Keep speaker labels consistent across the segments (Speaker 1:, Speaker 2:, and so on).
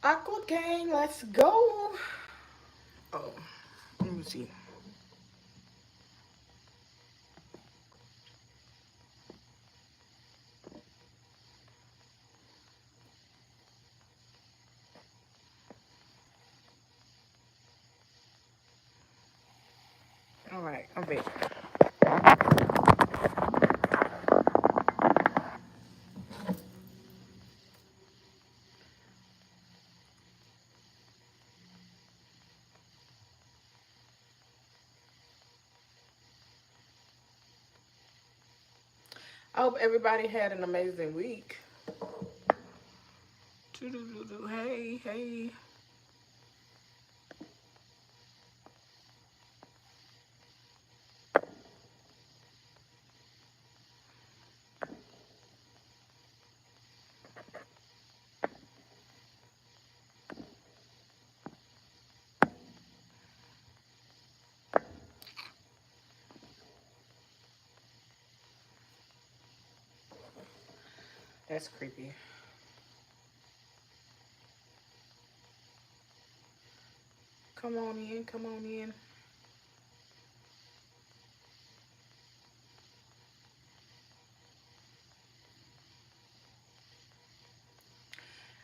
Speaker 1: Aqua gang, let's go. Oh, let me see. All right, I'm back. I hope everybody had an amazing week. Hey, hey. That's creepy. Come on in, come on in.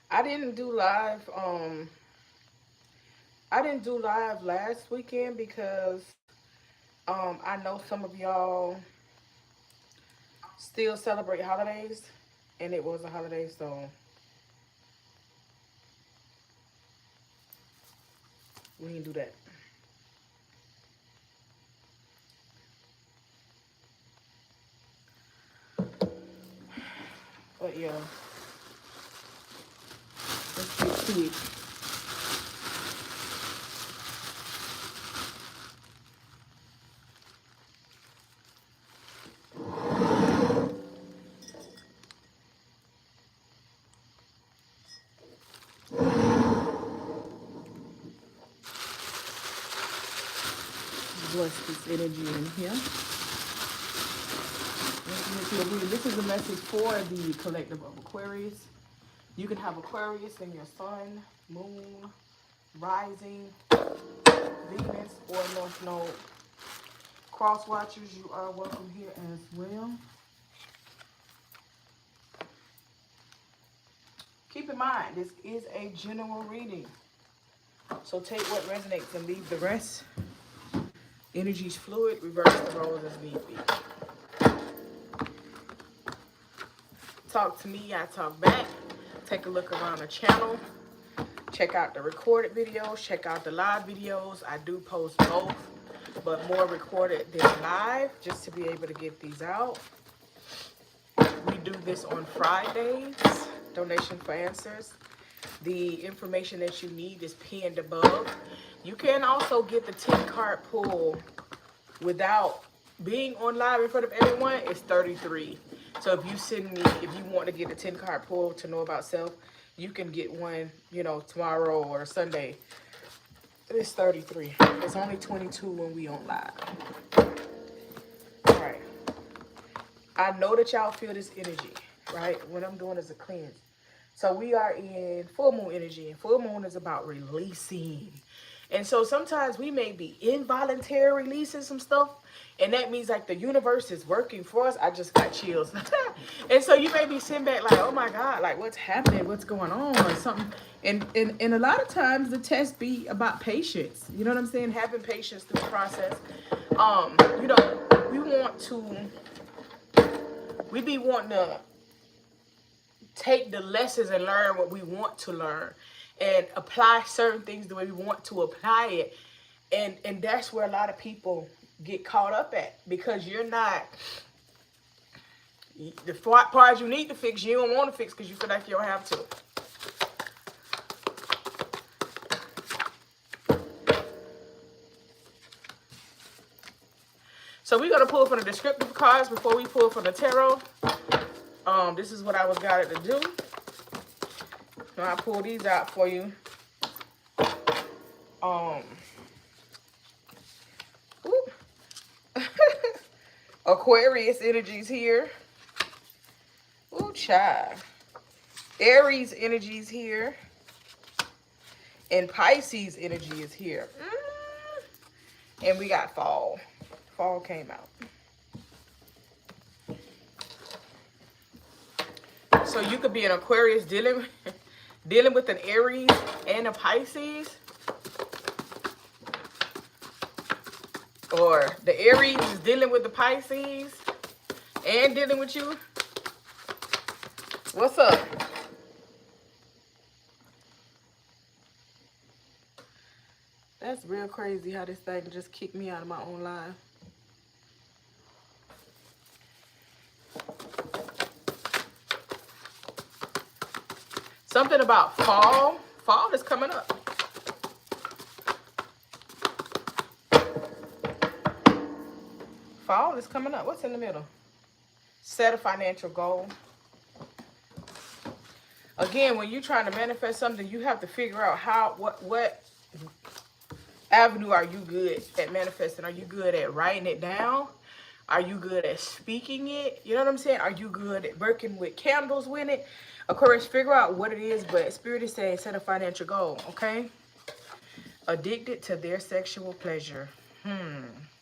Speaker 1: I didn't do live. I didn't do live last weekend because I know some of y'all still celebrate holidays, and it was a holiday, so we didn't do that. But yeah, let's get to it. Bless this energy in here. This is a message for the collective of Aquarius. You can have Aquarius in your sun, moon, rising, Venus, or North Node. Cross watchers, you are welcome here as well. Keep in mind, this is a general reading. So take what resonates and leave the rest. Energy's fluid, reverse the roles as need be. Talk to me, I talk back. Take a look around the channel. Check out the recorded videos, check out the live videos. I do post both, but more recorded than live, just to be able to get these out. We do this on Fridays, donation for answers. The information that you need is pinned above. You can also get the 10 card pull without being on live in front of everyone. It's 33. So if you send me, if you want to get the 10 card pull to know about self, you can get one, you know, tomorrow or Sunday. It's 33. It's only 22 when we on live. All right. I know that y'all feel this energy, right? What I'm doing is a cleanse. So we are in full moon energy, and full moon is about releasing. And so sometimes we may be involuntary releasing some stuff, and that means like the universe is working for us. I just got chills. And so you may be sitting back like, oh my God, like what's happening? What's going on? Or something. And a lot of times the test be about patience. You know what I'm saying? Having patience through the process. You know, we be wanting to take the lessons and learn what we want to learn and apply certain things the way we want to apply it. And that's where a lot of people get caught up at, because you're not, the parts you need to fix, you don't want to fix because you feel like you don't have to. So we're going to pull from the descriptive cards before we pull from the tarot. This is what I was guided to do. So I pull these out for you. Aquarius energies here. Ooh, child. Aries energies here. And Pisces energy is here. And we got fall. Fall came out. So you could be an Aquarius dealing with an Aries and a Pisces. Or the Aries is dealing with the Pisces and dealing with you. What's up? That's real crazy how this thing just kicked me out of my own life. Something about fall. Fall is coming up. Fall is coming up. What's in the middle? Set a financial goal. Again, when you're trying to manifest something, you have to figure out what avenue are you good at manifesting? Are you good at writing it down? Are you good at speaking it? You know what I'm saying? Are you good at working with candles with it? Of course, figure out what it is, but Spirit is saying set a financial goal, okay? Addicted to their sexual pleasure.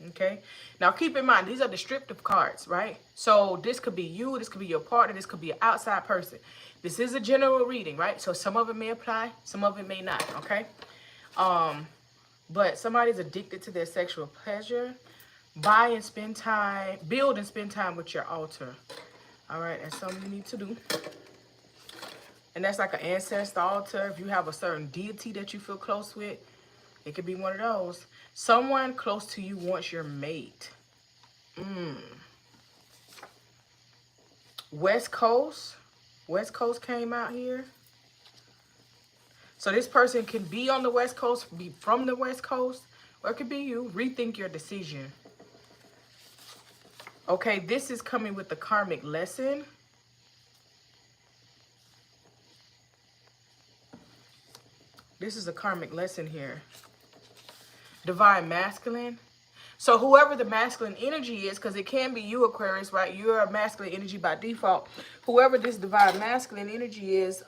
Speaker 1: Okay. Now, keep in mind, these are descriptive cards, right? So this could be you, this could be your partner, this could be an outside person. This is a general reading, right? So some of it may apply, some of it may not, okay? But somebody's addicted to their sexual pleasure. Buy and spend time, build and spend time with your altar. All right, that's something you need to do. And that's like an ancestor altar. If you have a certain deity that you feel close with, it could be one of those. Someone close to you wants your mate. West Coast. West Coast came out here. So this person can be on the West Coast, be from the West Coast, or it could be you. Rethink your decision. Okay, this is coming with the karmic lesson. This is a karmic lesson here. Divine masculine. So whoever the masculine energy is, because it can be you, Aquarius, right? You're a masculine energy by default. Whoever this divine masculine energy is,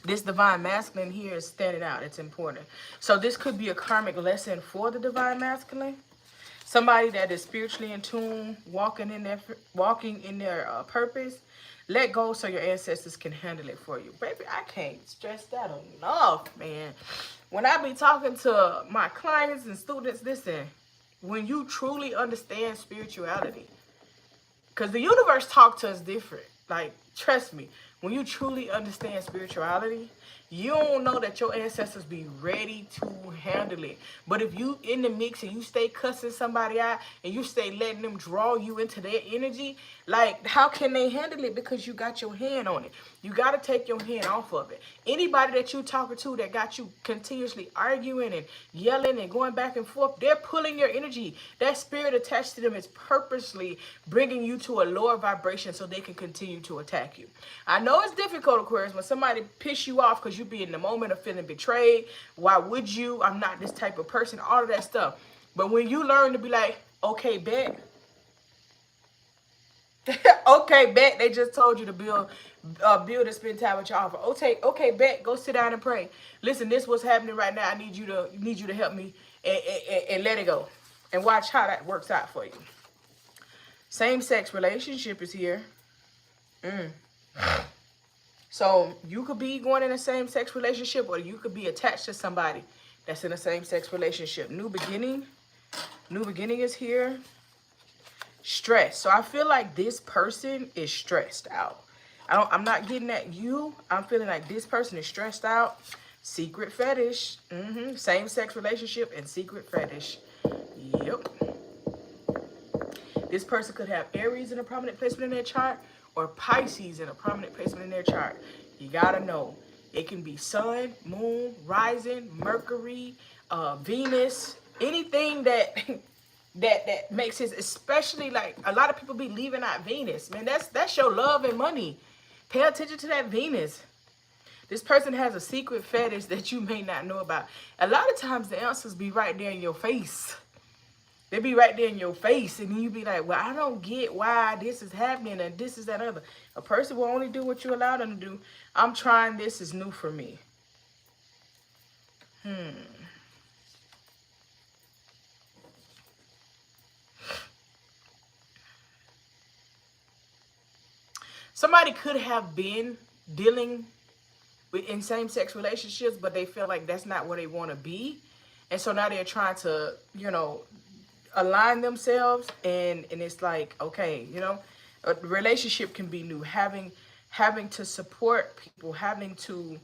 Speaker 1: this divine masculine here is standing out. It's important. So this could be a karmic lesson for the divine masculine. Somebody that is spiritually in tune, walking in their purpose. Let go so your ancestors can handle it for you. Baby, I can't stress that enough, man. When I be talking to my clients and students, listen, when you truly understand spirituality, because the universe talks to us different. Like, trust me, when you truly understand spirituality, you don't know that your ancestors be ready to handle it. But if you in the mix and you stay cussing somebody out and you stay letting them draw you into their energy, like, how can they handle it? Because you got your hand on it. You got to take your hand off of it. Anybody that you talking to that got you continuously arguing and yelling and going back and forth, they're pulling your energy. That spirit attached to them is purposely bringing you to a lower vibration so they can continue to attack you. I know it's difficult, Aquarius, when somebody piss you off because you be in the moment of feeling betrayed. Why would you? I'm not this type of person. All of that stuff. But when you learn to be like, okay, bet. Okay, bet. They just told you to build and spend time with your offer. Okay, bet. Go sit down and pray. Listen, this is what's happening right now. I need you to help me and let it go. And watch how that works out for you. Same-sex relationship is here. So you could be going in a same-sex relationship, or you could be attached to somebody that's in a same-sex relationship. New beginning is here. Stress. So I feel like this person is stressed out. I'm not getting at you. I'm feeling like this person is stressed out. Secret fetish. Same-sex relationship and secret fetish. Yep. This person could have Aries in a prominent placement in their chart, or Pisces in a prominent placement in their chart. You gotta know. It can be Sun, Moon, Rising, Mercury, Venus, anything that that makes it, especially like a lot of people be leaving out Venus. Man, that's your love and money. Pay attention to that Venus. This person has a secret fetish that you may not know about. A lot of times the answers be right there in your face. They be right there in your face, and then you be like, well, I don't get why this is happening and this is that other. A person will only do what you allow them to do. I'm trying this, is new for me. Somebody could have been dealing in same-sex relationships, but they feel like that's not where they want to be. And so now they're trying to, you know, align themselves. And it's like, okay, you know, a relationship can be new. Having to support people, having to,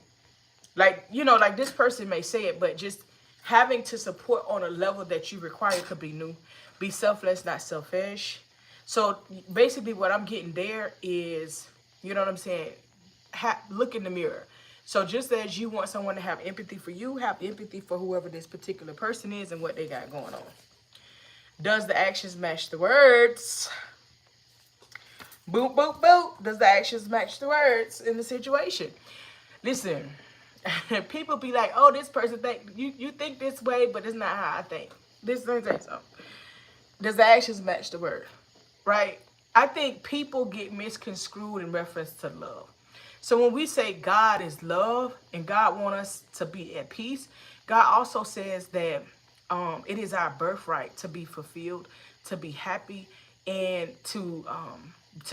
Speaker 1: like, you know, like this person may say it, but just having to support on a level that you require could be new. Be selfless, not selfish. So basically what I'm getting there is, you know what I'm saying? Look in the mirror. So just as you want someone to have empathy for you, have empathy for whoever this particular person is and what they got going on. Does the actions match the words? Boop, boop, boop. Does the actions match the words in the situation? Listen, people be like, oh, this person think, you think this way, but it's not how I think. This thing say so. Does the actions match the word? Right? I think people get misconstrued in reference to love. So when we say God is love and God wants us to be at peace, God also says that it is our birthright to be fulfilled, to be happy, and to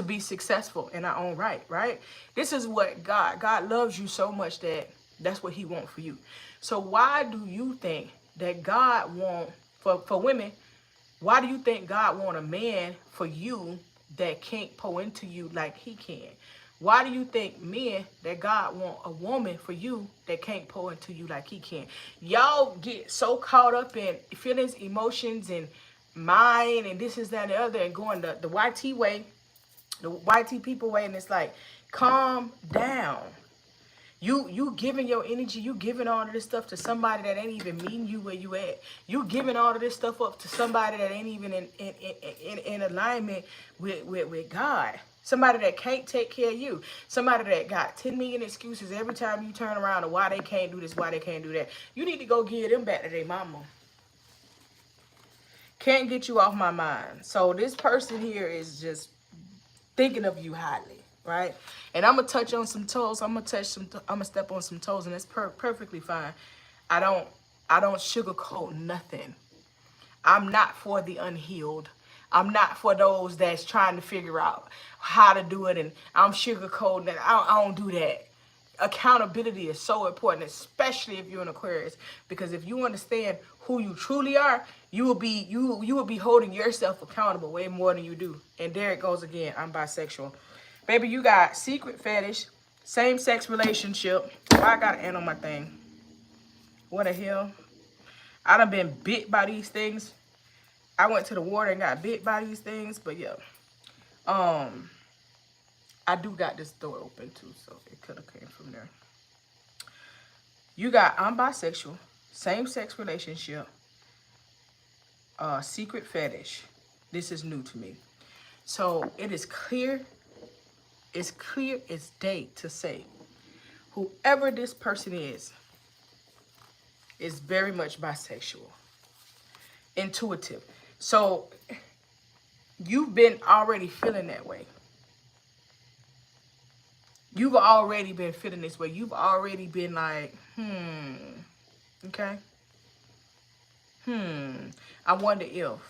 Speaker 1: be successful in our own right, right? This is what God loves you so much that that's what he wants for you. So why do you think that God wants, for women, why do you think God wants a man for you that can't pour into you like he can? Why do you think, men, that God want a woman for you that can't pour into you like he can? Y'all get so caught up in feelings, emotions, and mind, and this is that and the other, and going the YT way, the YT people way, and it's like, calm down. You giving your energy, you giving all of this stuff to somebody that ain't even meeting you where you at. You giving all of this stuff up to somebody that ain't even in alignment with God. Somebody that can't take care of you. Somebody that got 10 million excuses every time you turn around of why they can't do this, why they can't do that. You need to go give them back to their mama. Can't get you off my mind. So this person here is just thinking of you highly. Right? And I'm going to touch on some toes. I'm going to step on some toes, and that's perfectly fine. I don't sugarcoat nothing. I'm not for the unhealed. I'm not for those that's trying to figure out how to do it, and I'm sugarcoating it. I don't do that. Accountability is so important, especially if you're an Aquarius, because if you understand who you truly are, you will be holding yourself accountable way more than you do. And there it goes again. I'm bisexual. Baby, you got secret fetish, same-sex relationship. Why I got an ant on my thing? What the hell? I done been bit by these things. I went to the water and got bit by these things, but yeah. I do got this door open too, so it could have came from there. You got, I'm bisexual, same-sex relationship, secret fetish. This is new to me. So it is clear. It's clear as day to say, whoever this person is very much bisexual, intuitive. So you've been already feeling that way. You've already been feeling this way. You've already been like, okay. I wonder if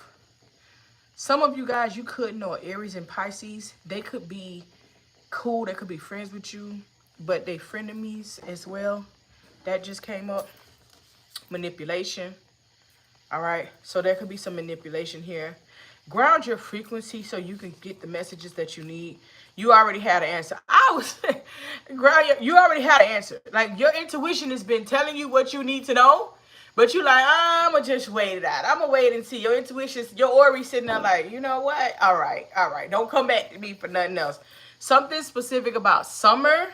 Speaker 1: some of you guys, you could know Aries and Pisces. They could be cool, they could be friends with you, but they frenemies as well. That just came up. Manipulation. All right, so there could be some manipulation here. Ground your frequency so you can get the messages that you need. You already had an answer. You already had an answer. Like, your intuition has been telling you what you need to know, but you like, I'm gonna just wait it out. I'm gonna wait and see. Your intuition, your Ori sitting there like, you know what? All right. Don't come back to me for nothing else. Something specific about summer.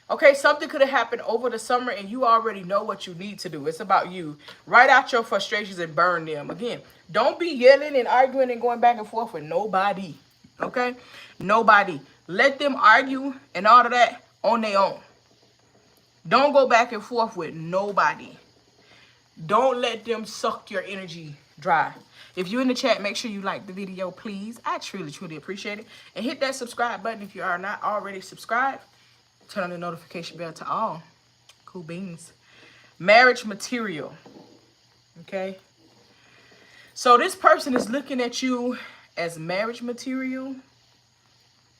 Speaker 1: Okay, something could have happened over the summer and you already know what you need to do. It's about you. Write out your frustrations and burn them. Again, don't be yelling and arguing and going back and forth with nobody. Okay? Nobody. Let them argue and all of that on their own. Don't go back and forth with nobody. Don't let them suck your energy dry. If you're in the chat, make sure you like the video, please. I truly, truly appreciate it. And hit that subscribe button if you are not already subscribed. Turn on the notification bell to all. Cool beans. marriage material. Okay. So this person is looking at you as marriage material,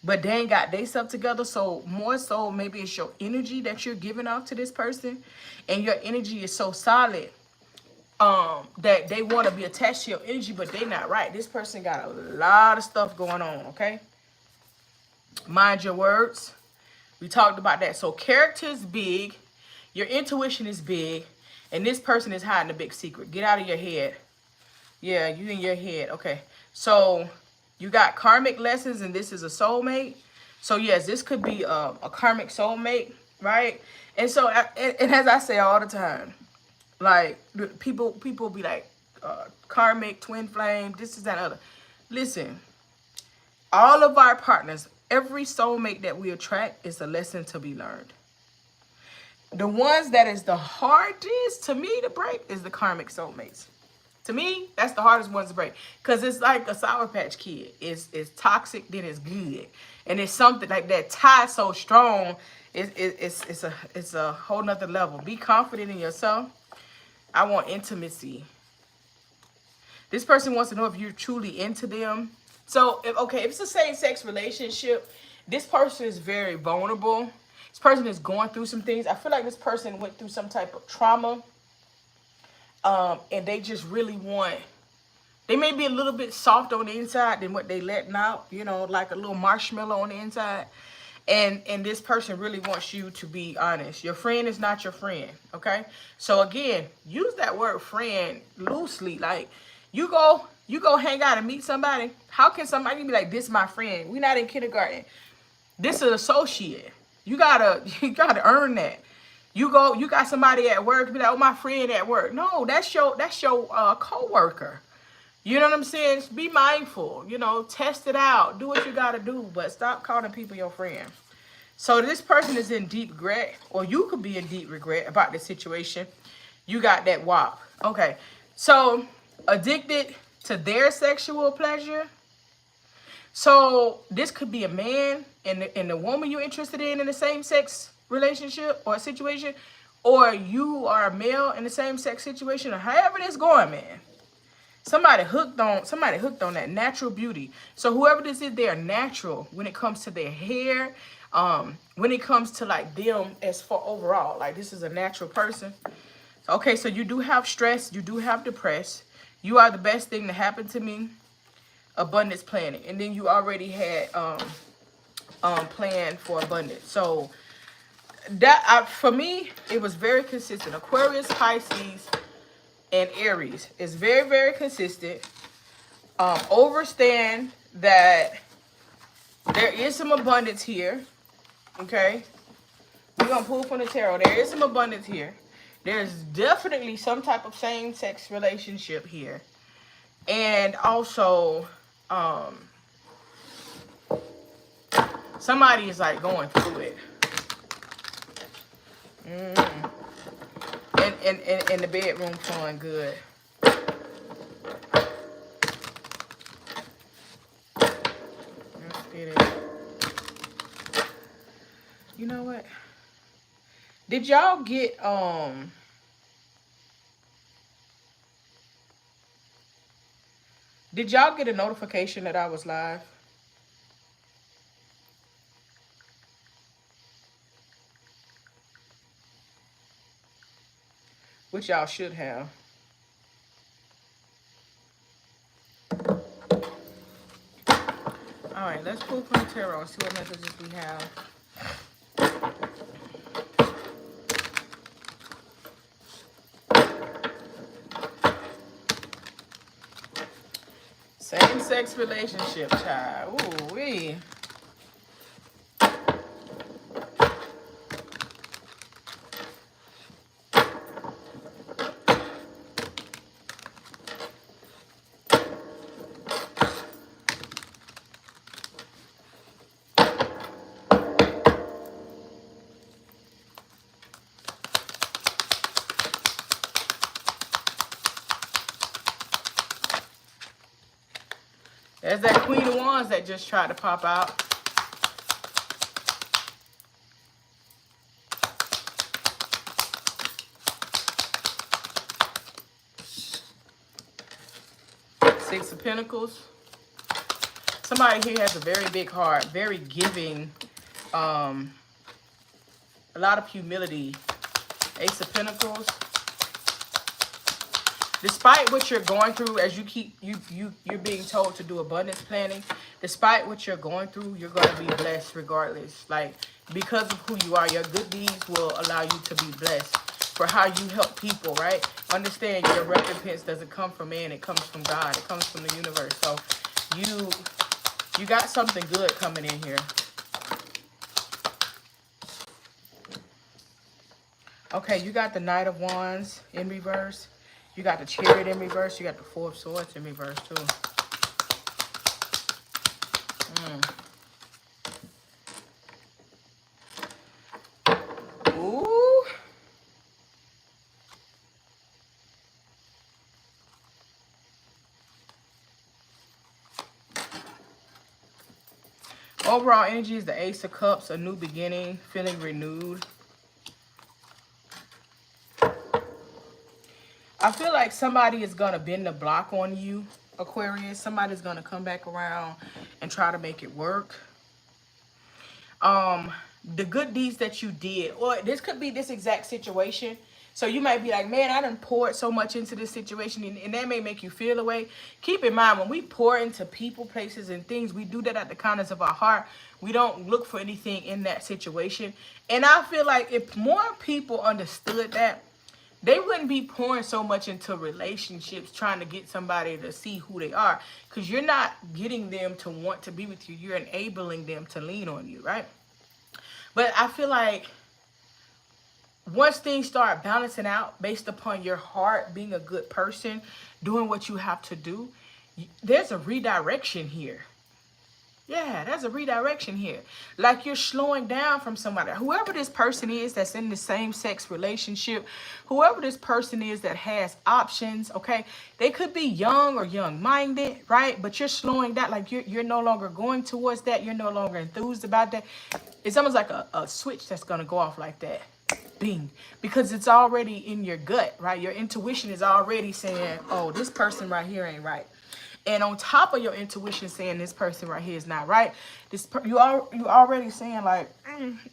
Speaker 1: but they ain't got their stuff together. So more so, maybe it's your energy that you're giving off to this person, and your energy is so solid that they want to be attached to your energy, but they not right. This person got a lot of stuff going on. Okay, mind your words. We talked about that. So character is big, your intuition is big, and this person is hiding a big secret. Get out of your head. Yeah, you in your head. Okay, so you got karmic lessons, and this is a soulmate. So yes, this could be a karmic soulmate, right? And so, and as I say all the time, like people be like, karmic, twin flame, this is that other. Listen, all of our partners, every soulmate that we attract is a lesson to be learned. The ones that is the hardest to me to break is the karmic soulmates. To me, that's the hardest ones to break, because it's like a Sour Patch Kid. It's toxic, then it's good, and it's something like that tie so strong. It's a whole nother level. Be confident in yourself. I want intimacy. This person wants to know if you're truly into them. So if it's a same-sex relationship, this person is very vulnerable. This person is going through some things. I feel like this person went through some type of trauma. And they just really want, they may be a little bit soft on the inside than what they letting out, you know, like a little marshmallow on the inside. And this person really wants you to be honest. Your friend is not your friend, okay? So again, use that word friend loosely. Like, you go hang out and meet somebody. How can somebody be like, this my friend? We're not in kindergarten. This is an associate. You gotta earn that. You got somebody at work, be like, oh, my friend at work. No, that's your co-worker. You know what I'm saying? Just be mindful, you know, test it out, do what you got to do, but stop calling people your friend. So this person is in deep regret, or you could be in deep regret about the situation. You got that WAP. Okay, so addicted to their sexual pleasure. So this could be a man and the woman you're interested in the same sex relationship or situation, or you are a male in the same sex situation, or however this going, man. Somebody hooked on that natural beauty. So whoever this is, they are natural when it comes to their hair, when it comes to like them as for overall. Like, this is a natural person. Okay, so you do have stress, you do have depressed. You are the best thing to happen to me. Abundance planning, and then you already had planned for abundance. So that for me, it was very consistent. Aquarius, Pisces, and Aries is very, very consistent. Understand that there is some abundance here. Okay, we're gonna pull from the tarot. There is some abundance here. There's definitely some type of same-sex relationship here, and also somebody is like going through it. And the bedroom feeling good. Let's get it. You know what? Did y'all get Did y'all get a notification that I was live? Which y'all should have. All right, let's pull from the tarot and see what messages we have. Same-sex relationship, child. Ooh-wee. There's that Queen of Wands that just tried to pop out. Six of Pentacles. Somebody here has a very big heart, very giving, a lot of humility. Ace of Pentacles. Despite what you're going through, as you're being told to do abundance planning, despite what you're going through, you're going to be blessed regardless. Like, because of who you are, your good deeds will allow you to be blessed for how you help people, right? Understand your recompense doesn't come from man, it comes from God, it comes from the universe. So you got something good coming in here. Okay, you got the Knight of Wands in reverse. You got the Chariot in reverse. You got the Four of Swords in reverse too. Ooh. Overall energy is the Ace of Cups, a new beginning, feeling renewed. I feel like somebody is going to bend the block on you, Aquarius. Somebody's going to come back around and try to make it work. The good deeds that you did, or this could be this exact situation. So you might be like, man, I done poured so much into this situation, and that may make you feel away. Keep in mind, when we pour into people, places, and things, we do that at the kindness of our heart. We don't look for anything in that situation. And I feel like if more people understood that, they wouldn't be pouring so much into relationships trying to get somebody to see who they are, because you're not getting them to want to be with you. You're enabling them to lean on you, right? But I feel like once things start balancing out based upon your heart, being a good person, doing what you have to do, there's a redirection here. Yeah, there's a redirection here. Like you're slowing down from somebody. Whoever this person is that's in the same-sex relationship, whoever this person is that has options, okay? They could be young or young-minded, right? But you're slowing down. Like you're no longer going towards that. You're no longer enthused about that. It's almost like a switch that's going to go off like that. Bing. Because it's already in your gut, right? Your intuition is already saying, oh, this person right here ain't right. And on top of your intuition saying this person right here is not right, you already saying like,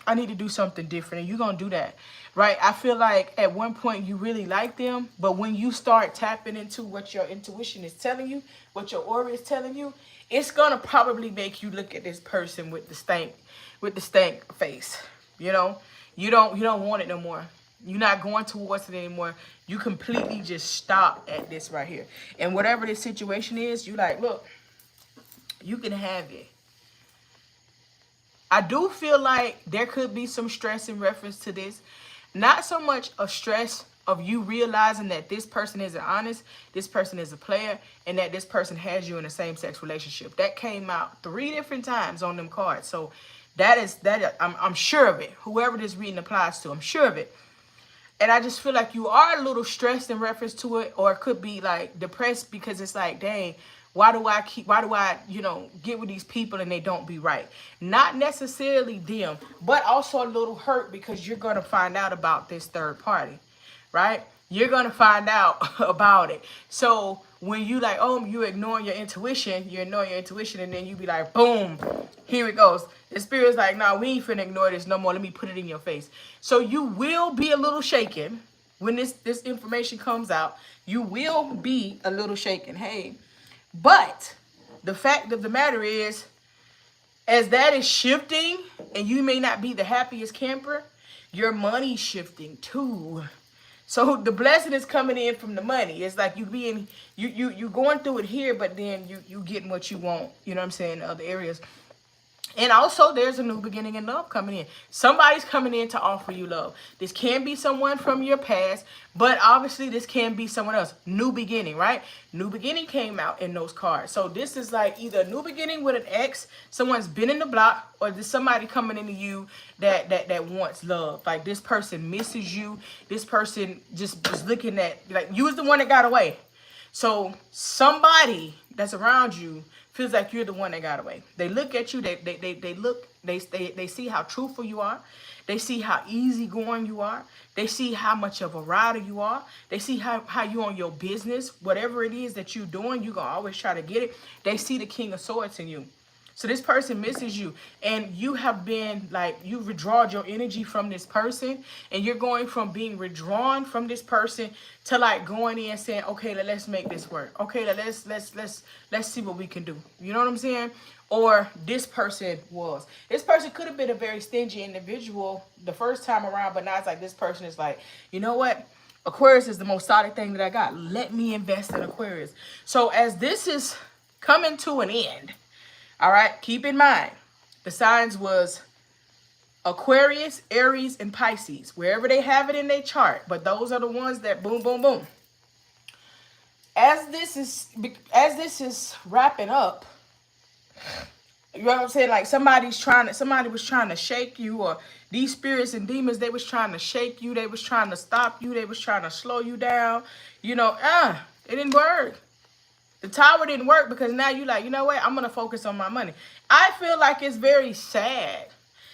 Speaker 1: I need to do something different, and you're going to do that, right? I feel like at one point you really like them, but when you start tapping into what your intuition is telling you, what your aura is telling you, it's going to probably make you look at this person with the stank face, you know? You don't want it no more. You're not going towards it anymore. You completely just stop at this right here. And whatever this situation is, you like, look, you can have it. I do feel like there could be some stress in reference to this. Not so much a stress of you realizing that this person isn't honest, this person is a player, and that this person has you in a same-sex relationship. That came out 3 different times on them cards. So I'm sure of it. Whoever this reading applies to, I'm sure of it. And I just feel like you are a little stressed in reference to it, or it could be like depressed because it's like, dang, why do I, get with these people and they don't be right? Not necessarily them, but also a little hurt because you're going to find out about this third party, right? You're going to find out about it. So when you like, oh, you're ignoring your intuition, and then you be like, boom, here it goes. The spirit's like, nah, we ain't finna ignore this no more. Let me put it in your face. So you will be a little shaken when this information comes out. You will be a little shaken. Hey, but the fact of the matter is, as that is shifting, and you may not be the happiest camper, your money's shifting too. So the blessing is coming in from the money. It's like you going through it here, but then you getting what you want. You know what I'm saying? In other areas. And also, there's a new beginning in love coming in. Somebody's coming in to offer you love. This can be someone from your past, but obviously this can be someone else. New beginning, right? New beginning came out in those cards. So this is like either a new beginning with an ex, someone's been in the block, or there's somebody coming into you that wants love. Like this person misses you. This person just was looking at, like, you was the one that got away. So somebody that's around you feels like you're the one that got away. They look at you, they see how truthful you are. They see how easygoing you are. They see how much of a rider you are. They see how you on your business. Whatever it is that you're doing, you're going to always try to get it. They see the King of Swords in you. So this person misses you, and you have been like, you withdrawn your energy from this person, and you're going from being withdrawn from this person to like going in and saying, okay, let's make this work. Okay, let's see what we can do. You know what I'm saying? Or this person could have been a very stingy individual the first time around, but now it's like this person is like, you know what? Aquarius is the most solid thing that I got. Let me invest in Aquarius. So as this is coming to an end, all right, keep in mind, the signs was Aquarius, Aries, and Pisces, wherever they have it in their chart. But those are the ones that boom, boom, boom. As this is wrapping up, you know what I'm saying? Like somebody was trying to shake you, or these spirits and demons, they was trying to shake you. They was trying to stop you. They was trying to slow you down. You know, it didn't work. The tower didn't work because now you like, you know what? I'm going to focus on my money. I feel like it's very sad.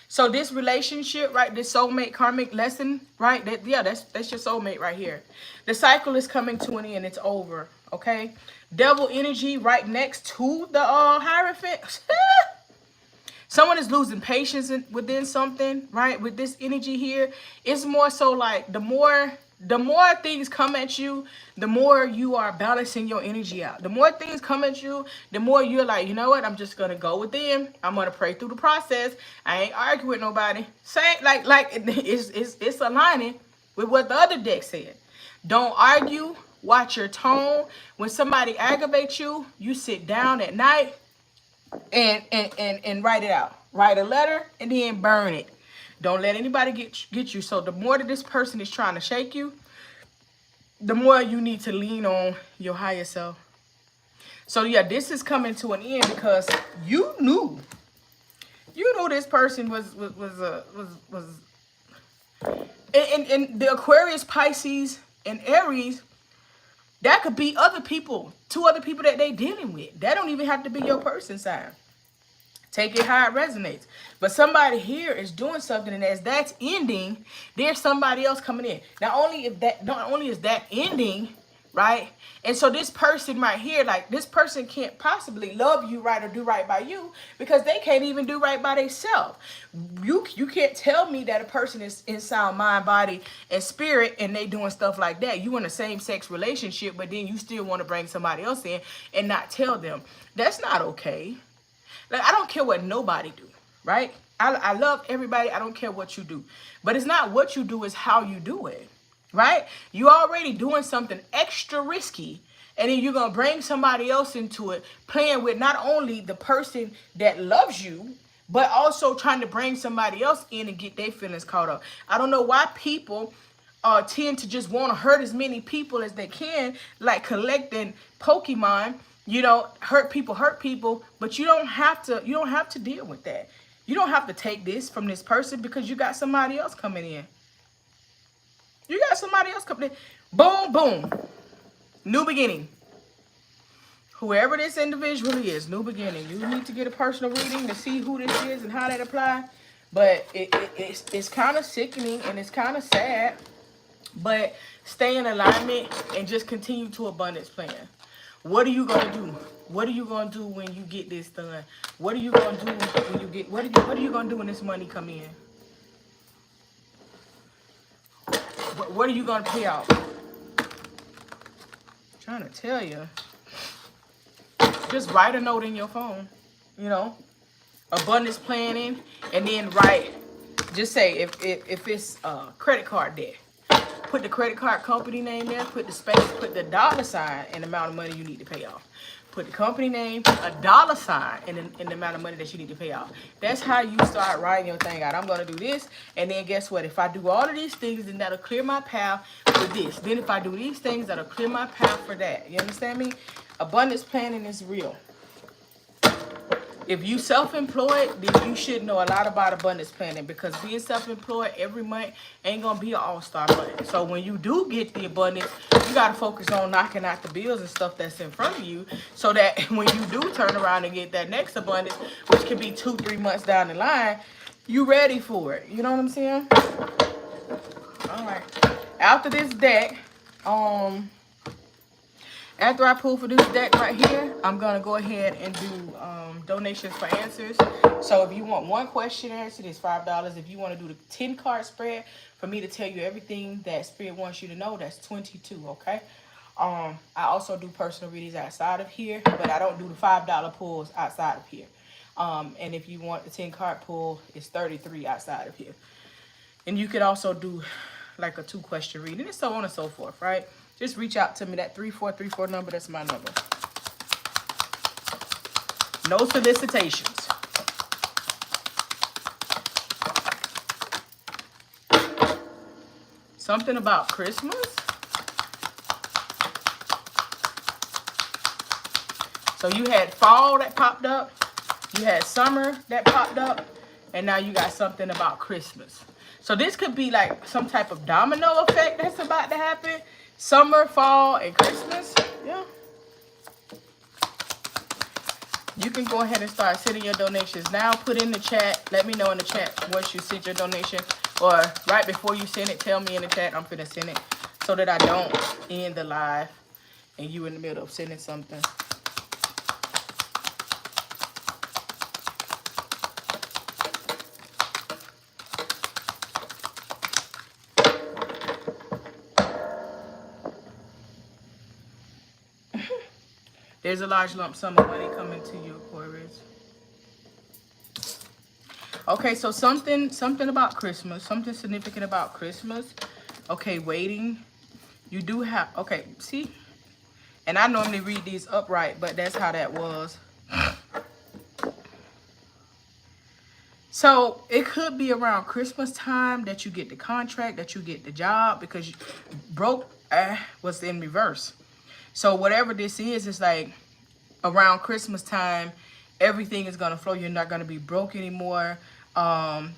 Speaker 1: So this relationship, right? This soulmate karmic lesson, right? That's your soulmate right here. The cycle is coming to an end. It's over. Okay. Devil energy right next to the Hierophant. Someone is losing patience within something, right? With this energy here, it's more so like the more things come at you, the more you are balancing your energy out. The more things come at you, the more you're like, you know what? I'm just going to go within. I'm going to pray through the process. I ain't arguing with nobody. Same, like it's aligning with what the other deck said. Don't argue. Watch your tone. When somebody aggravates you, you sit down at night and write it out. Write a letter and then burn it. Don't let anybody get you. So the more that this person is trying to shake you, the more you need to lean on your higher self. So yeah, this is coming to an end because you knew this person was and the Aquarius, Pisces, and Aries, that could be other people, two other people that they dealing with. That don't even have to be your person sign. Take it how it resonates. But somebody here is doing something, and as that's ending, there's somebody else coming in. Not only is that ending, right? And so this person right here, like this person can't possibly love you right or do right by you because they can't even do right by themselves. You can't tell me that a person is in sound mind, body, and spirit, and they doing stuff like that. You in a same-sex relationship, but then you still want to bring somebody else in and not tell them. That's not okay. Like, I don't care what nobody do, right? I love everybody. I don't care what you do. But it's not what you do, it's how you do it, right? You already doing something extra risky, and then you're going to bring somebody else into it, playing with not only the person that loves you, but also trying to bring somebody else in and get their feelings caught up. I don't know why people tend to just want to hurt as many people as they can, like collecting Pokemon. You know, hurt people, but you don't have to deal with that. You don't have to take this from this person because you got somebody else coming in. You got somebody else coming in. Boom, boom. New beginning. Whoever this individual is, new beginning. You need to get a personal reading to see who this is and how that applies. But it's kind of sickening and it's kind of sad. But stay in alignment and just continue to abundance plan. What are you gonna do? What are you gonna do when you get this done? What are you gonna do when you get? What are you gonna do when this money come in? What are you gonna pay out? I'm trying to tell you. Just write a note in your phone. You know, abundance planning, and then write. Just say if it's credit card debt. Put the credit card company name there. Put the space. Put the $sign and the amount of money you need to pay off. Put the company name, a $sign, and the amount of money that you need to pay off. That's how you start writing your thing out. I'm going to do this, and then guess what? If I do all of these things, then that'll clear my path for this. Then if I do these things, that'll clear my path for that. You understand me? Abundance planning is real. If you self-employed, then you should know a lot about abundance planning, because being self-employed every month ain't gonna be an all-star month. So when you do get the abundance, you gotta focus on knocking out the bills and stuff that's in front of you, so that when you do turn around and get that next abundance, which could be 2-3 months down the line, you ready for it. You know what I'm saying? All right. After this deck, after I pull for this deck right here, I'm going to go ahead and do donations for answers. So if you want one question answered, it's $5. If you want to do the 10-card spread for me to tell you everything that Spirit wants you to know, that's $22, okay? I also do personal readings outside of here, but I don't do the $5 pulls outside of here. And if you want the 10-card pull, it's $33 outside of here. And you could also do like a 2-question reading and so on and so forth, right? Just reach out to me. That 3434 number, that's my number. No solicitations. Something about Christmas. So you had fall that popped up. You had summer that popped up. And now you got something about Christmas. So this could be like some type of domino effect that's about to happen. Summer, fall, and Christmas. Yeah. You can go ahead and start sending your donations now. Put in the chat. Let me know in the chat once you send your donation. Or right before you send it, tell me in the chat. I'm finna send it so that I don't end the live and you in the middle of sending something. There's a large lump sum of money coming to you, Aquarius. Okay, so something about Christmas, something significant about Christmas. Okay, waiting. You do have, okay, see? And I normally read these upright, but that's how that was. So it could be around Christmas time that you get the contract, that you get the job, because you broke was in reverse. So whatever this is, it's like around Christmas time, everything is going to flow. You're not going to be broke anymore.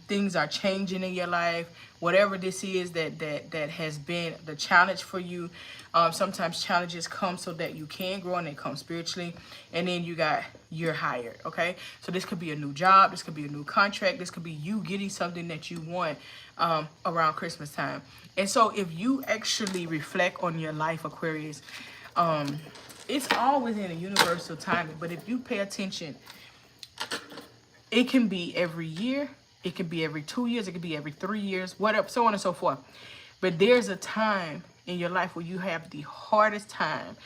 Speaker 1: Things are changing in your life. Whatever this is that has been the challenge for you. Sometimes challenges come so that you can grow, and they come spiritually. And then you're hired, okay? So this could be a new job. This could be a new contract. This could be you getting something that you want around Christmas time. And so if you actually reflect on your life, Aquarius, it's always in a universal timing, but if you pay attention, it can be every year, it can be every 2 years, it could be every 3 years, whatever, so on and so forth. But there's a time in your life where you have the hardest time,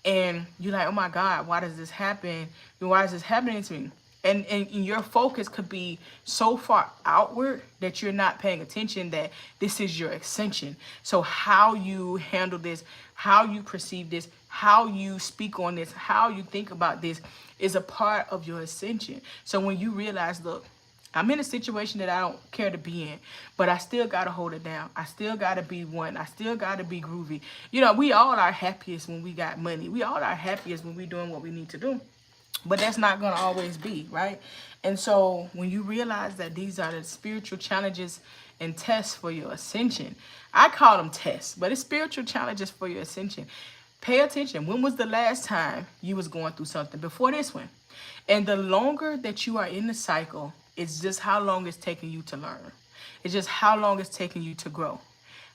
Speaker 1: and you're like, oh my God, why does this happen? Why is this happening to me? And your focus could be so far outward that you're not paying attention that this is your ascension. So how you handle this, how you perceive this, how you speak on this, how you think about this is a part of your ascension. So when you realize, look, I'm in a situation that I don't care to be in, but I still got to hold it down. I still got to be one. I still got to be groovy. You know, we all are happiest when we got money. We all are happiest when we're doing what we need to do. But that's not going to always be, right? And so when you realize that these are the spiritual challenges and tests for your ascension, I call them tests, but it's spiritual challenges for your ascension. Pay attention. When was the last time you was going through something before this one? And the longer that you are in the cycle, it's just how long it's taking you to learn. It's just how long it's taking you to grow.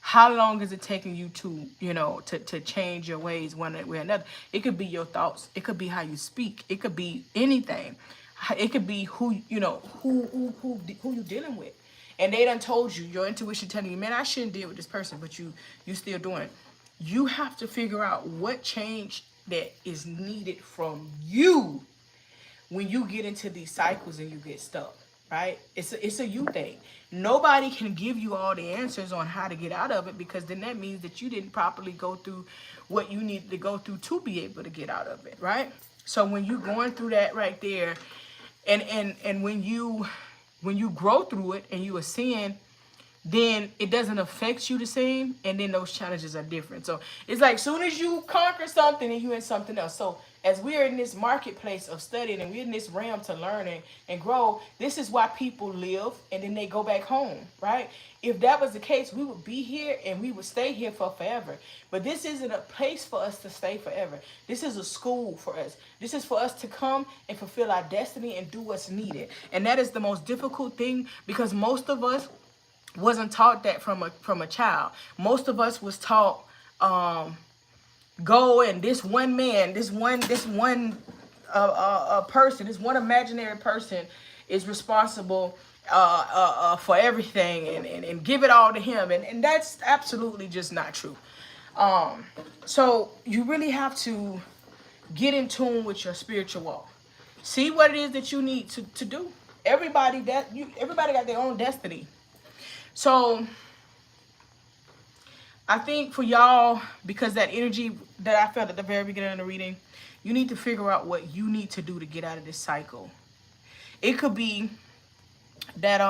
Speaker 1: How long is it taking you to, you know, to change your ways one way or another? It could be your thoughts. It could be how you speak. It could be anything. It could be who, you know, who you're dealing with. And they done told you, your intuition telling you, man, I shouldn't deal with this person, but you still doing it. You have to figure out what change that is needed from you when you get into these cycles and you get stuck, right? It's a you thing. Nobody can give you all the answers on how to get out of it, because then that means that you didn't properly go through what you needed to go through to be able to get out of it, right? So when you're going through that right there, and when you grow through it and you ascend, then it doesn't affect you the same, and then those challenges are different. So it's like soon as you conquer something and you in something else. So as we are in this marketplace of studying and we're in this realm to learn and grow, this is why people live and then they go back home, right? If that was the case, we would be here and we would stay here for forever. But this isn't a place for us to stay forever. This is a school for us. This is for us to come and fulfill our destiny and do what's needed. And that is the most difficult thing, because most of us wasn't taught that from a child. Most of us was taught, go and this one man, this one person, this one imaginary person is responsible for everything, and give it all to him, and that's absolutely just not true. So you really have to get in tune with your spiritual walk. See what it is that you need to do. Everybody got their own destiny. So I think for y'all, because that energy that I felt at the very beginning of the reading, you need to figure out what you need to do to get out of this cycle. It could be that,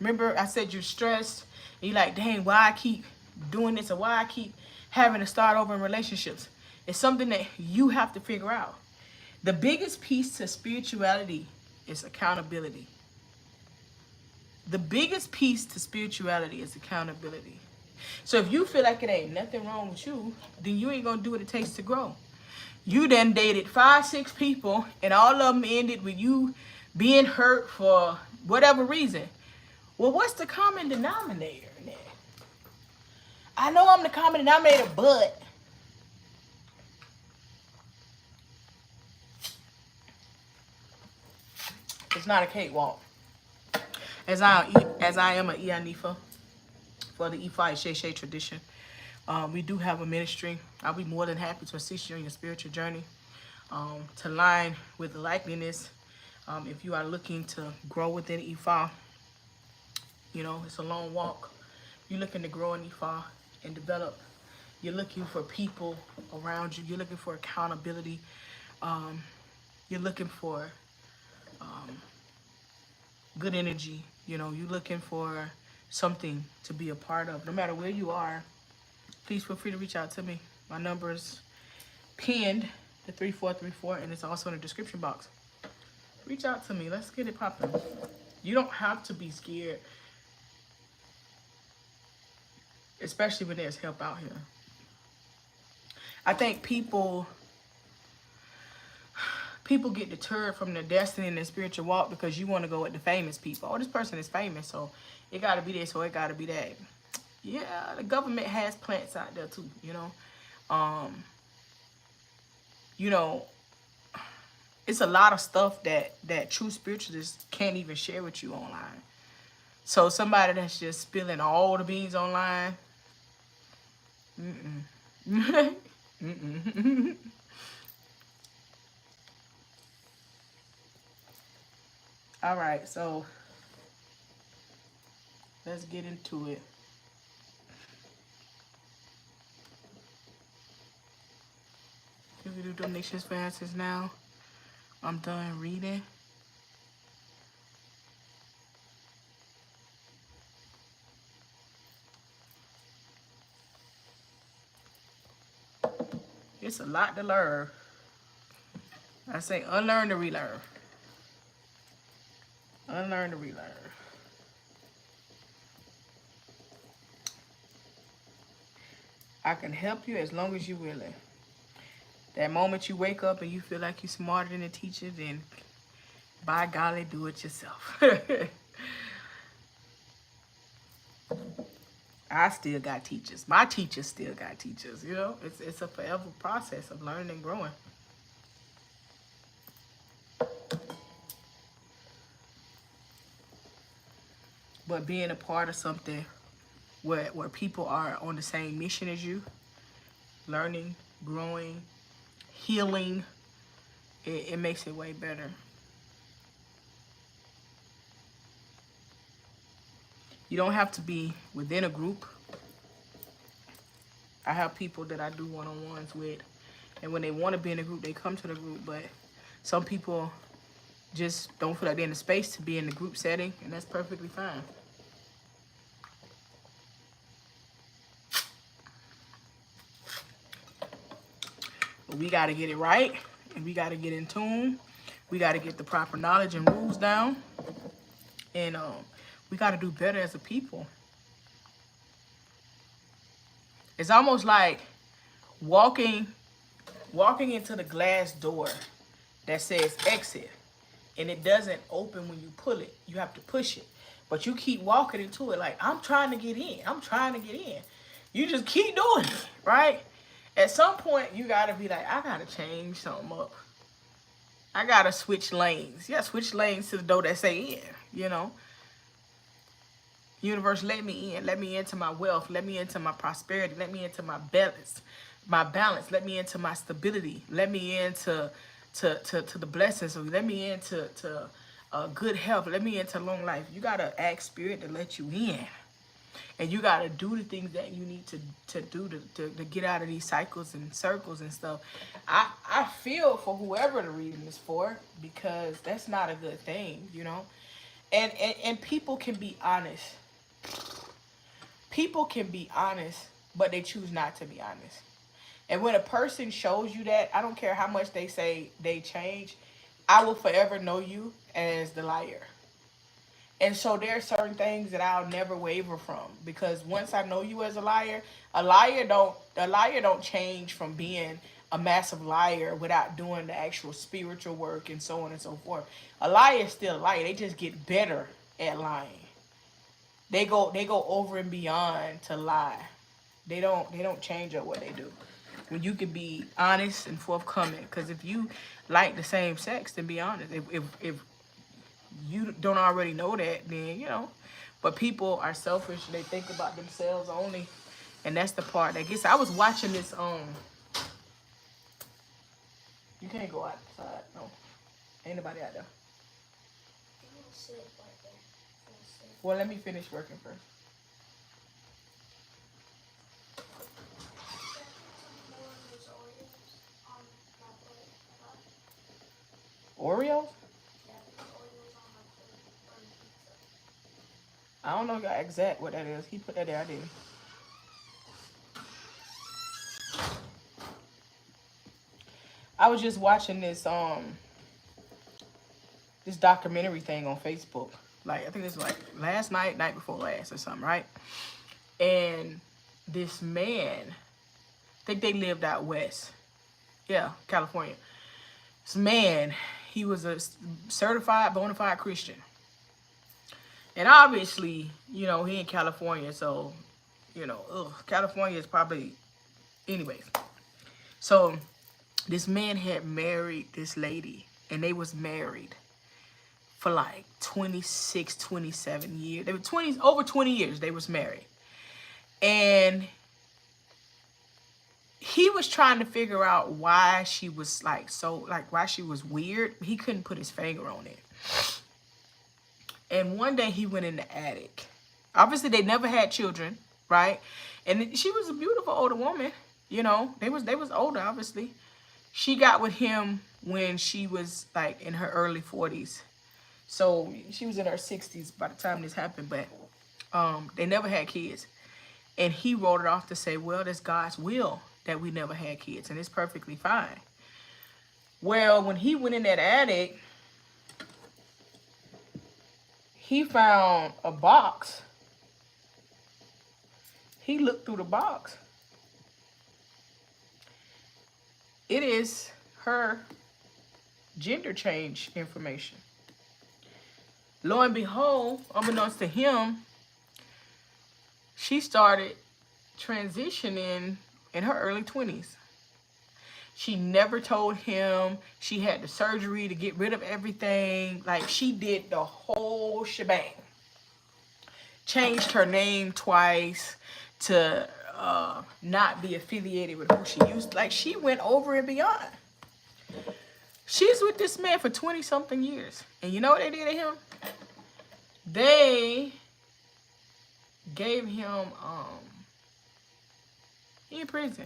Speaker 1: remember I said you're stressed, and you're like, dang, why I keep doing this, or why I keep having to start over in relationships. It's something that you have to figure out. The biggest piece to spirituality is accountability. The biggest piece to spirituality is accountability. So if you feel like it ain't nothing wrong with you, then you ain't gonna do what it takes to grow. You done dated 5, 6 people, and all of them ended with you being hurt for whatever reason. Well, what's the common denominator in that? I know I'm the common denominator, but it's not a cakewalk. As I am an Iyanifa for the Ifa Isese tradition. We do have a ministry. I'll be more than happy to assist you in your spiritual journey, to align with the likeliness. If you are looking to grow within Ifa, you know, it's a long walk. You're looking to grow in Ifa and develop. You're looking for people around you. You're looking for accountability. You're looking for good energy. You know, you're looking for something to be a part of. No matter where you are, please feel free to reach out to me. My number is pinned, the 3434, and it's also in the description box. Reach out to me. Let's get it popping. You don't have to be scared, especially when there's help out here. I think people get deterred from their destiny and their spiritual walk because you want to go with the famous people. Oh, this person is famous, so it got to be this, so it got to be that. Yeah, the government has plants out there too, you know. You know, it's a lot of stuff that true spiritualists can't even share with you online. So somebody that's just spilling all the beans online, All right, so let's get into it. If we do donations for answers now, I'm done reading. It's a lot to learn. I say unlearn to relearn. Unlearn to relearn. I can help you as long as you're willing. That moment you wake up and you feel like you're smarter than the teacher, then by golly, do it yourself. I still got teachers. My teachers still got teachers, you know? It's a forever process of learning and growing. But being a part of something where people are on the same mission as you, learning, growing, healing, it makes it way better. You don't have to be within a group. I have people that I do one-on-ones with, and when they want to be in a group, they come to the group, but some people just don't feel like they're in the space to be in the group setting, and that's perfectly fine. But we got to get it right, and we got to get in tune. We got to get the proper knowledge and rules down, and we got to do better as a people. It's almost like walking into the glass door that says exit, and it doesn't open when you pull it. You have to push it. But you keep walking into it like, I'm trying to get in. I'm trying to get in. You just keep doing it, right? At some point, you got to be like, I got to change something up. I got to switch lanes. Yeah, switch lanes to the door that say in, you know. Universe, let me in. Let me into my wealth. Let me into my prosperity. Let me into my balance. Let me into my stability. Let me into to the blessings. Let me into good health. Let me into long life. You got to ask spirit to let you in. And you got to do the things that you need to do to get out of these cycles and circles and stuff. I feel for whoever the reading is for, because that's not a good thing, you know. And people can be honest. People can be honest, but they choose not to be honest. And when a person shows you that, I don't care how much they say they change, I will forever know you as the liar. And so there are certain things that I'll never waver from, because once I know you as a liar don't change from being a massive liar without doing the actual spiritual work and so on and so forth. A liar is still a liar. They just get better at lying. They go over and beyond to lie. They don't change up what they do. When you can be honest and forthcoming, because if you like the same sex, then be honest. If you don't already know that, then, you know. But people are selfish. They think about themselves only. And that's the part that gets. I was watching this, you can't go outside. No. Ain't nobody out there. Well, let me finish working first. Oreos? I don't know exact what that is. He put that there, I didn't. I was just watching this this documentary thing on Facebook. Like, I think it's like last night, night before last or something, right? And this man, I think they lived out west. Yeah, California. This man, he was a certified, bona fide Christian. And obviously, you know, he in California, so, you know, California is probably, anyways. So, this man had married this lady, and they was married for like 26, 27 years. They were over 20 years they was married. And he was trying to figure out why she was like why she was weird. He couldn't put his finger on it. And one day he went in the attic. Obviously they never had children, right? And she was a beautiful older woman, you know. They was older, obviously. She got with him when she was like in her early 40s. So she was in her 60s by the time this happened, but they never had kids. And he wrote it off to say, well, that's God's will that we never had kids, and it's perfectly fine. Well, when he went in that attic, he found a box. He looked through the box. It is her gender change information. Lo and behold, unbeknownst to him, she started transitioning in her early 20s. She never told him. She had the surgery to get rid of everything. Like, she did the whole shebang. Changed her name twice to not be affiliated with who she used. Like, she went over and beyond. She's with this man for 20-something years. And you know what they did to him? They gave him, he in prison.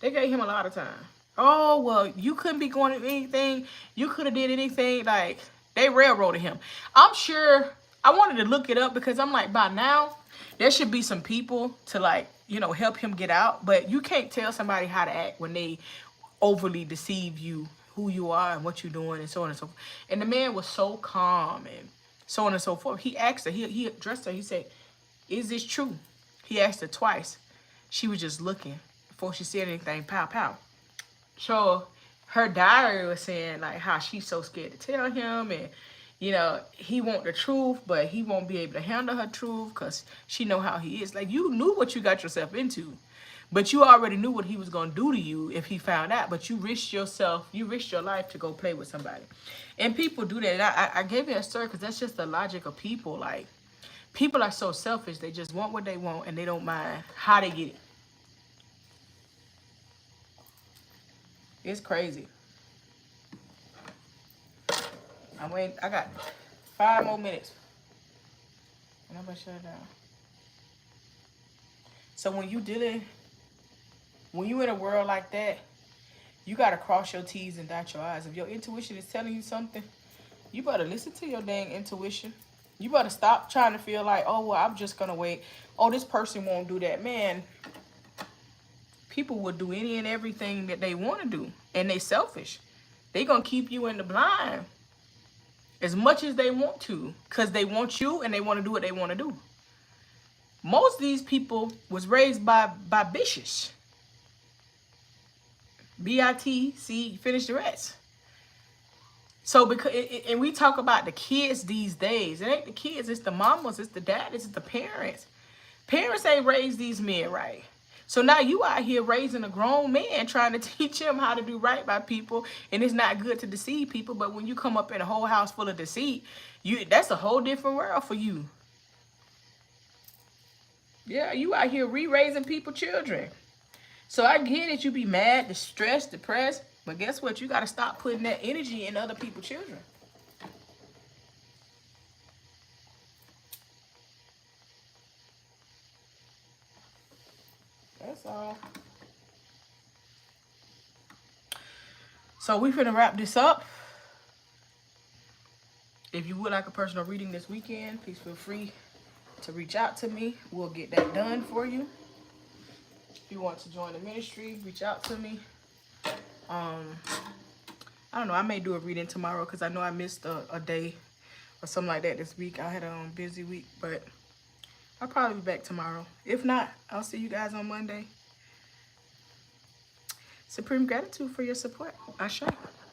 Speaker 1: They gave him a lot of time. Oh, well, you couldn't be going to anything. You could have did anything. Like, they railroaded him. I'm sure I wanted to look it up because I'm like, by now, there should be some people to like, you know, help him get out. But you can't tell somebody how to act when they overly deceive you, who you are and what you're doing and so on and so forth. And the man was so calm and so on and so forth. He asked her, he addressed her, he said, is this true? He asked her twice. She was just looking before she said anything, pow, pow. So her diary was saying like how she's so scared to tell him, and you know, he want the truth, but he won't be able to handle her truth because she know how he is. Like, you knew what you got yourself into, but you already knew what he was going to do to you if he found out. But you risked yourself, you risked your life to go play with somebody. And people do that. And I gave you a story because that's just the logic of people. Like, people are so selfish. They just want what they want and they don't mind how they get it. It's crazy. I'm waiting. I got 5 more minutes. And I'm going to shut it down. So when you in a world like that, you got to cross your T's and dot your I's. If your intuition is telling you something, you better listen to your dang intuition. You better stop trying to feel like, oh, well, I'm just going to wait. Oh, this person won't do that. Man, people will do any and everything that they want to do. And they selfish. They going to keep you in the blind as much as they want to, because they want you and they want to do what they want to do. Most of these people was raised by bitches. B-I-T-C, finish the rest. So, because, and we talk about the kids these days. It ain't the kids, it's the mamas, it's the daddies, it's the parents. Parents ain't raised these men right. So now you out here raising a grown man trying to teach him how to do right by people. And it's not good to deceive people. But when you come up in a whole house full of deceit, that's a whole different world for you. Yeah, you out here re-raising people's children. So I get it. You be mad, distressed, depressed. But guess what? You got to stop putting that energy in other people's children. That's all. So we finna wrap this up. If you would like a personal reading this weekend, please feel free to reach out to me. We'll get that done for you. If you want to join the ministry, reach out to me. I don't know. I may do a reading tomorrow because I know I missed a day or something like that this week. I had a busy week, but I'll probably be back tomorrow. If not, I'll see you guys on Monday. Supreme gratitude for your support. Ashe.